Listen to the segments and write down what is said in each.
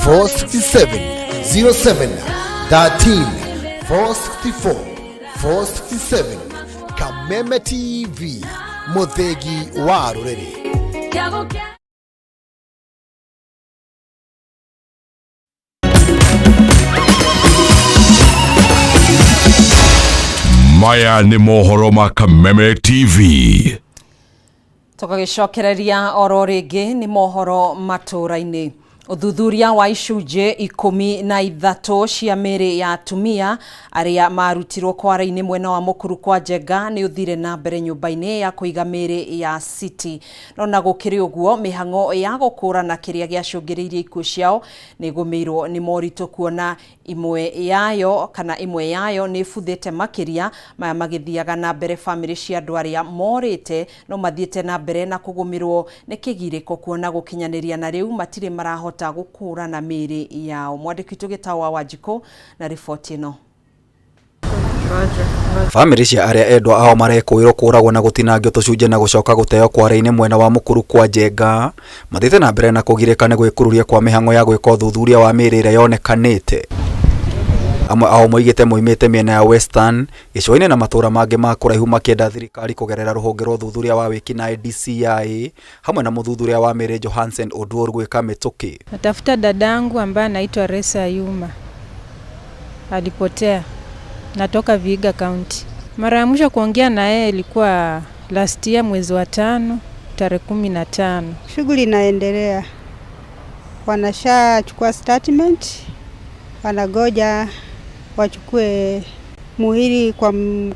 467 07 13 464 467. Kameme TV, Muthegi wa Rureri. Maya ni mohoro ma Kameme TV. Tukagicokereria oro ringi ni mohoro matũra-inĩ. Uthuthuria wa icunjĩ 13 cia mĩĩrĩ ya atumia arĩa marutirwo kwara-inĩ mwena wa mũkuru kwa Njenga nĩ ũthire na mbere nyũmba-inĩ ya kũiga mĩĩrĩ ya City. No na gũkĩrĩ ũguo, mĩhang'o ya gũkũrana kĩrĩa gĩacũngĩrĩirie ikuũ ciao nĩ gũmĩirwo nĩ moritũ, kuona imwe yayo nĩ buthĩte makĩria, maya magĩthiaga na mbere famĩlĩ cia andũ arĩa morĩte no mathiĩte na mbere na kũgũmĩrwo nĩ kĩgirĩko, kuona gũkinyanĩria na rĩu matirĩ marahota gũkũrana mĩĩrĩ yao. Mwandĩki witũ Gĩtaũ wa Wanjikũ na riboti ĩno. Famĩlĩ cia arĩa endwa ao marekũĩrwo kũragwo na gũtinangio tũcunjĩ na gũcoka gũteo kwara-inĩ mwena wa mũkuru kwa Njenga mathiĩte na mbere na kũgirĩka nĩ gwĩkururia kwa mĩhang'o ya gwĩka ũthuthuria wa mĩĩrĩ ĩrĩa yonekanĩte. Amwe ao moigĩte moimĩte mĩena ya Western, gĩcũa-inĩ na matũũra mangĩ ma kũraihu makĩenda thirikari kũgerera rũhonge rwa ũthuthuria wa wĩkinaĩ DCI hamwe na mũthuthuria wa mĩĩrĩ Johansen Oduor gwĩka mĩtũkĩ. Natafuta dadangu ambaye anaitwa Resa Yuma. Alipotea. Natoka Vihiga County. Mara ya mwisho kuongea na yeye ilikuwa last year mwezi wa 5 tarehe 15. Shughuli inaendelea. Wanashachukua statement. Wanagoja wachukue muhuri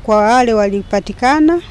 kwa wale walipatikana.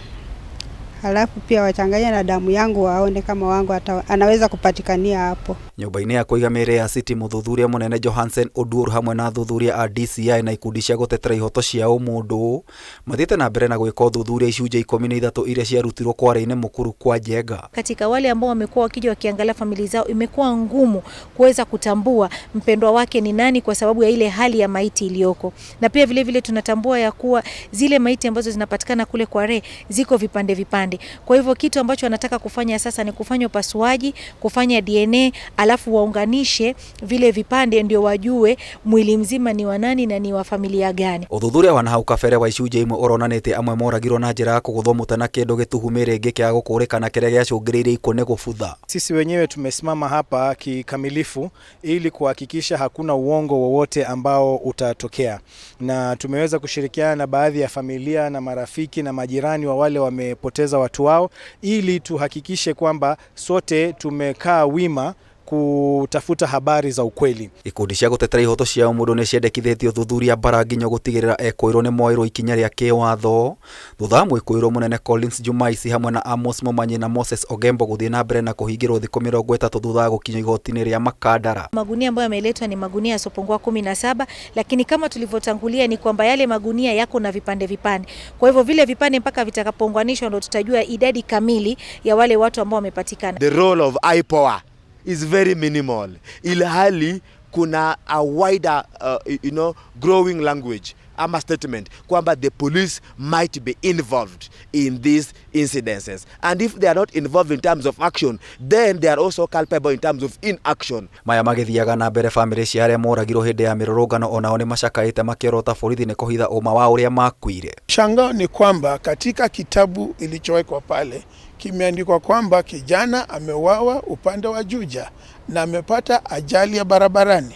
Halafu pia wachanganya na damu yangu waone kama wangu anaweza kupatikania hapo. Nyũmba-inĩ ya kũiga mĩĩrĩ ya City, mũthuthuria mũnene Johansen Oduor hamwe na athuthuria a DCI na ikundi cia gũtetera ihoto cia ũmũndũ mathiĩte na mbere na gwĩka ũthuthuria icunjĩ 13 iria ciarutirwo kwara-inĩ mũkuru kwa Njenga. Katika wale ambao wamekuwa wakija wakiangalia familia zao, imekuwa ngumu kuweza kutambua mpendwa wake ni nani kwa sababu ya ile hali ya maiti iliyoko. Na pia vile vile tunatambua ya kuwa zile maiti ambazo zinapatikana kule Kware ziko vipande vipande. Kwa hivyo kitu ambacho anataka kufanya sasa ni kufanya upasuaji, kufanya DNA, alafu waunganishe vile vipande ndio wajue mwili mzima ni wa nani na ni wa familia gani. Uthuthuria wa nahau kabere wa icunjĩ imwe uronanĩtie amwe moragirwo na njĩra ya kũgũthwo mũtĩ na kĩndũ gĩtuhumĩre ĩngĩ kĩa gũkũrĩkana kĩrĩa gĩacũngĩrĩirie ikuũ nĩ gũbutha. Sisi wenyewe tumesimama hapa kikamilifu ili kuhakikisha hakuna uongo wowote ambao utatokea, na tumeweza kushirikiana na baadhi ya familia na marafiki na majirani wa wale wamepoteza watu wao ili tuhakikishe kwamba sote tumekaa wima kutafuta habari za ukweli. Ikundi cia gũtetera ihoto cia mũndũ nĩ ciendekithĩtie ũthuthuria bara nginya gũtigĩrĩra ekũĩrwo nĩ moerwo ikinya rĩa kĩwatho thutha wa mwĩkũĩrwo mũnene Collins Jumaici hamwe na Amos Momanyi na Moses Ogembo gũthiĩ na mbere na kũhingĩrwo thikũ 30 thutha wa gũkinywo igoti-inĩ rĩa Makadara. Magunia ambayo yameletwa ni magunia yasopungua 17, lakini kama tulivyotangulia ni kwamba yale magunia yako na vipande vipande. Kwa hivyo vile vipande mpaka vitakapounganishwa ndio tutajua idadi kamili ya wale watu ambao wamepatikana. The role of IPOA is very minimal. Ilhali kuna a wider growing language ama statement kwamba the police might be involved in these incidences, and if they are not involved in terms of action, then they are also culpable in terms of inaction. Maya magĩthiaga na mbere famĩlĩ cia arĩa moragirwo hĩndĩ ya mĩrũrũngano onao nĩ macakaĩte makĩrota borithi nĩ kũhitha ũma wa ũrĩa makuire. Shangao ni kwamba katika kitabu ilichowekwa pale kimeandikwa kwamba kijana ameuawa upande wa Juja na amepata ajali ya barabarani.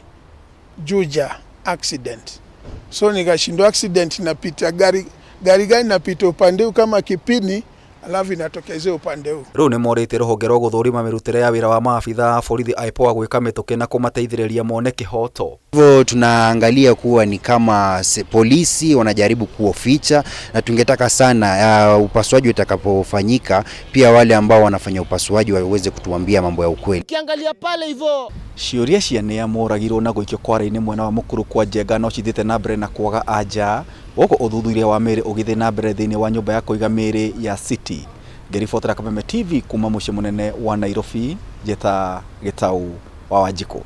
Juja accident. So nikashindwa accident inapita gari gani napita upande kama Kipini alafu inatokezea upande huu. Rĩu nĩ morĩte rũhonge rwa gũthũrima mĩrutĩre ya wĩra wa maabitha borithi IPOA gwĩka mĩtũkĩ na kũmateithĩrĩria mone kĩhoto. Hivyo tunaangalia kuwa ni kama polisi wanajaribu kuoficha, na tungetaka sana upasuaji utakapofanyika pia wale ambao wanafanya upasuaji waweze kutuambia mambo ya ukweli. Kiangalia pale hivyo ciũria cia nĩa moragirwo na gũikio kwara-inĩ mwena wa mũkuru kwa Njenga no cithiĩte na mbere na kwaga anja gũkũ ũthuthuria wa mĩĩrĩ ũgĩthiĩ na mbere thĩinĩ wa nyũmba ya kũiga mĩĩrĩ ya City. Ngĩribotera Kameme TV kuma mũciĩ mũnene wa Nairobi, Gĩtaũ wa Wanjikũ.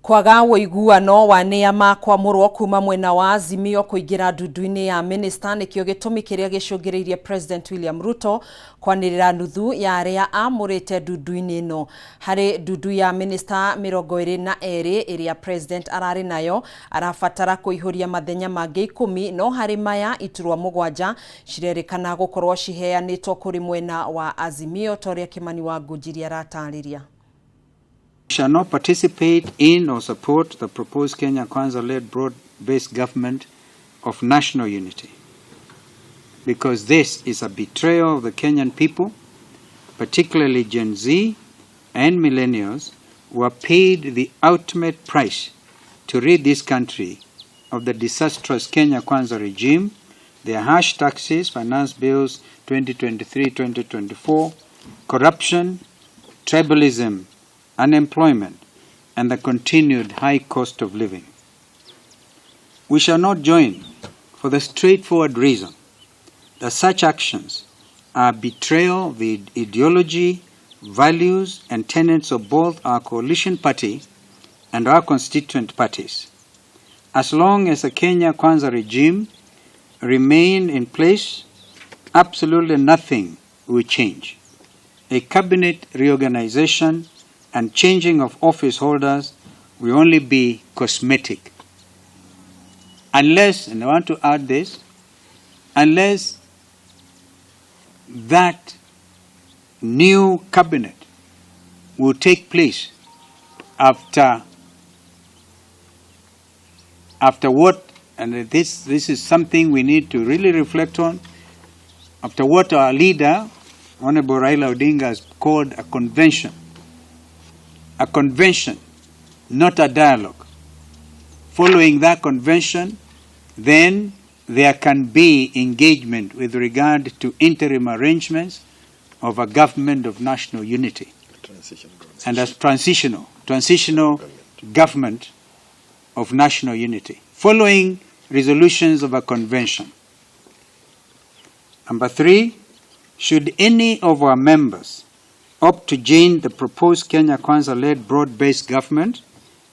Kwaga woiguano wa neama kwa murwo kuma mwena wa Azimio kuingira ndundu-ini ya minista nikio gitumi kiria gicungiriirie President William Ruto kwanirira nuthu ya aria amurite ndundu-ini no. Hari ndundu ya minista 22 iria President arari nayo arafatara kuihuria mathenya mangi 10 no hari maya iturwa 7 cirerikana gukorwo ciheanitwo kuri mwena wa Azimio toria Kimani wa Ngunjiri aratariria. Shall not participate in or support the proposed Kenya Kwanza-led broad-based government of national unity, because this is a betrayal of the Kenyan people, particularly Gen Z and millennials, who are paid the ultimate price to rid this country of the disastrous Kenya Kwanza regime, their harsh taxes, finance bills 2023-2024, corruption, tribalism, unemployment, and the continued high cost of living. We shall not join for the straightforward reason that such actions are betrayal of the ideology, values, and tenets of both our coalition party and our constituent parties. As long as the Kenya Kwanza regime remain in place, absolutely nothing will change. A cabinet reorganization and changing of office holders will only be cosmetic. Unless, and I want to add this, unless that new cabinet will take place after what, and this is something we need to really reflect on, after what our leader, Honorable Raila Odinga, has called a convention. A convention, not a dialogue. Following that convention, then there can be engagement with regard to interim arrangements of a government of national unity. And as transitional government of national unity, following resolutions of a convention. Number 3, should any of our members opt to join the proposed Kenya Kwanza-led broad-based government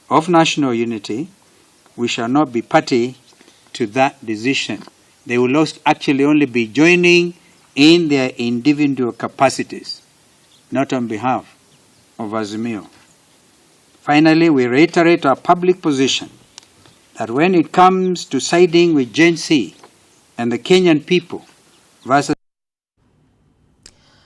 of national unity, we shall not be party to that decision. They will actually only be joining in their individual capacities, not on behalf of Azimio. Finally, we reiterate our public position that when it comes to siding with Gen Z and the Kenyan people versus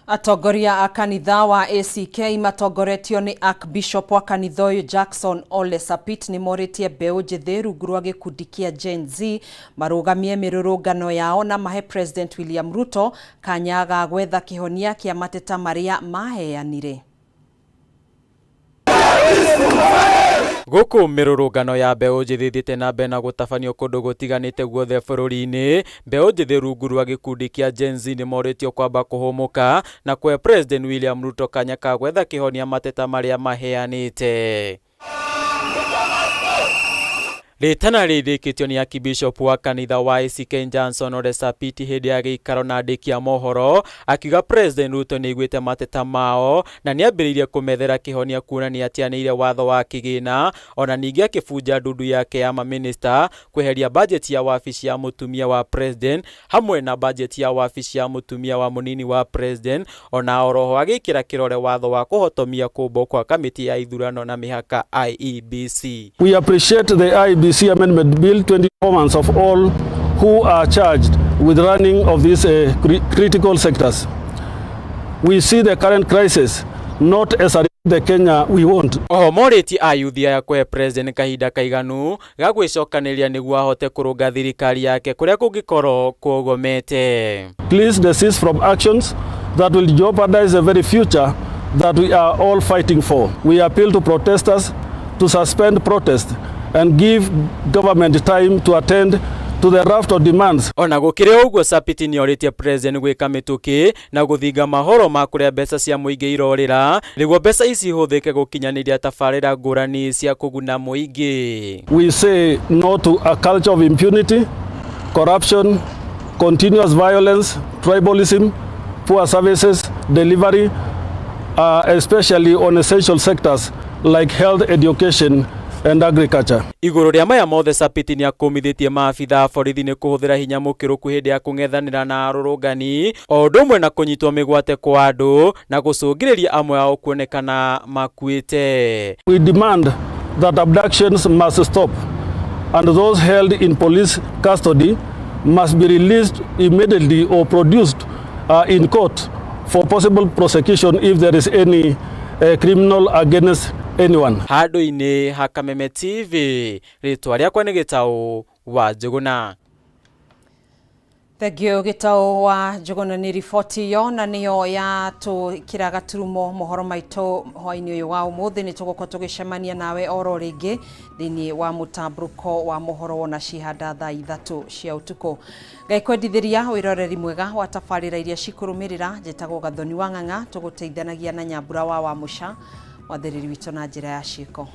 Atongoria a kanitha wa ACK matongoretio ni Archbishop wa kanitha uyu Jackson Ole Sapit ni moritie mbeu njithi rungu rwa gikundi kia Gen Z marugamie mirurungano yao na mahe President William Ruto kanya ga gwetha kihonia kia mateta maria maheanire. Guku mirurungano ya mbeu njithi thite na bena gutafanio kundu gutiganite guothe bururi-ini. Mbeu njithi rungu rwa gikundi kia Gen Z ni moritio kwamba kuhumuka na kwe President William Ruto kanya ka gwetha kihonia mateta maria maheanite. Ritana ririkitio ni Archbishop wa kanitha wa ACK Johnson Ole Sapit hindi ya giikaro na andiki a mohoro akiuga President Ruto ni igwite mateta mao na ni ambiririe kumethera kihonia kuonania atianire watho wa kigina ona ningi akifunja ndundu yake ya maminista kweheria budget ya wabici ya mutumia wa President hamwe na budget ya wabici ya mutumia wa munini wa President ona oroho agikira kirore watho wa kuhotomia kumbo kwa kamiti ya ithurano na mihaka IEBC. We appreciate the IEBC Amendment Bill 24 months of all who are charged with running of these critical sectors. We see the current crisis not as the Kenya we want. Moriti ayuthia ya kwe President kahinda kaiganu gagwicokaniria niguo ahote kurunga thirikari yake kuria kungikoro kugomete. Please desist from actions that will jeopardize the very future that we are all fighting for. We appeal to protesters to suspend protest and give government time to attend to the raft of demands. Ona gukire uguo Sapit ni oritie President gwika mituki na guthinga mahoro ma kuria mbeca cia muingi irorira niguo mbeca ici huthike gukinyaniria tabarira ngurani cia kuguna muingi. We say no to a culture of impunity, corruption, continuous violence, tribalism, poor services delivery, especially on essential sectors like health, education and agriculture. Iguru ria maya mothe Sapiti ni akomithitie maabitha borithi ni kuhuthira hinya mukiruku hindi ya kung'ethanira na arurungani o undu umwe na kunyitwo migwate kwa andu na gucungiriria amwe ao kuonekana makuite. We demand that abductions must stop and those held in police custody must be released immediately or produced in court for possible prosecution if there is any criminal against anyone. Handu-ini ha Kameme TV, ritwa riakwa ni Gitau wa Njuguna. Thegio Gitau wa Njuguna ni riboti yo na niyo ya tukira gaturumo mohoro maito hwaini uyu wa umuthi ni tugukorwo tugicemania nawe oro ringi thini wa mutamburuko wa mohoro wona cihanda thaa 3 cia utuku. Gakwendithiria wiroreri mwega wa tabarira iria cikurumirira njitagwo Gathoni wa Ng'ang'a tuguteithanagia na Nyambura wa Musha wathiriri witu na njira ya ciiko.